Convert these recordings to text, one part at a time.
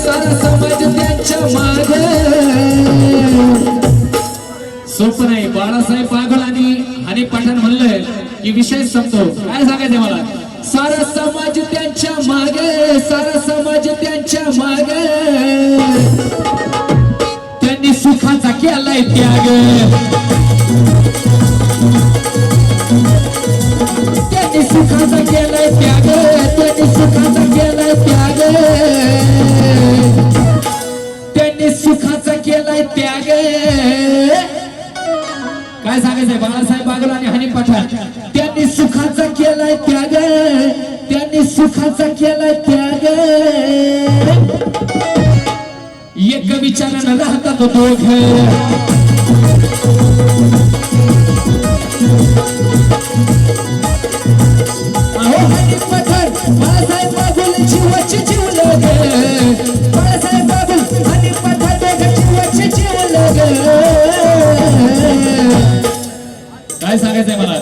सारा समाज त्यांच्या मागे. सोपं नाही. बाळासाहेब बागुल आणि पठाण म्हणलंय की विषय संपतो. काय सांगायचंय मला? सारा समाज त्यांच्या मागे, सारा समाज त्यांच्या मागे. त्यांनी सुखाचा केलाय त्याग, त्यांनी सुखाचा केलाय त्याग, त्यांनी सुखाचा केलाय त्याग, त्यांनी सुखाचा केलाय त्याग. काय सांगायचंय? बाळासाहेब बागुल आणि हनी पठाण त्यांनी सुखाचा केलाय त्याग, त्यांनी सुखाचा केलाय त्याग. एक विचारानं राहतात दोघ, अहो हनी पठाण बाळासाहेब बागुल जीवाचे जीवलं ग, बाळासाहेब बागुल हनी पठाण दोघं जीवाचे जीवलं ग. काय सांगायचंय मला?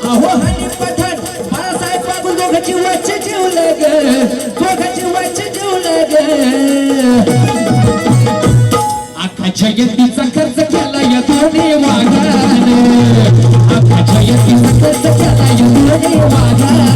अहो हनी पठाण बाळासाहेब बागुल दोघं जीवाचे जीवलं ग, दोघं जीवाचे जीवलं ग. अख्खा जयंतीचा खर्च केला या दोन्ही वाघानं, अख्खा जयंतीचा खर्च केला या दोन्ही वाघानं.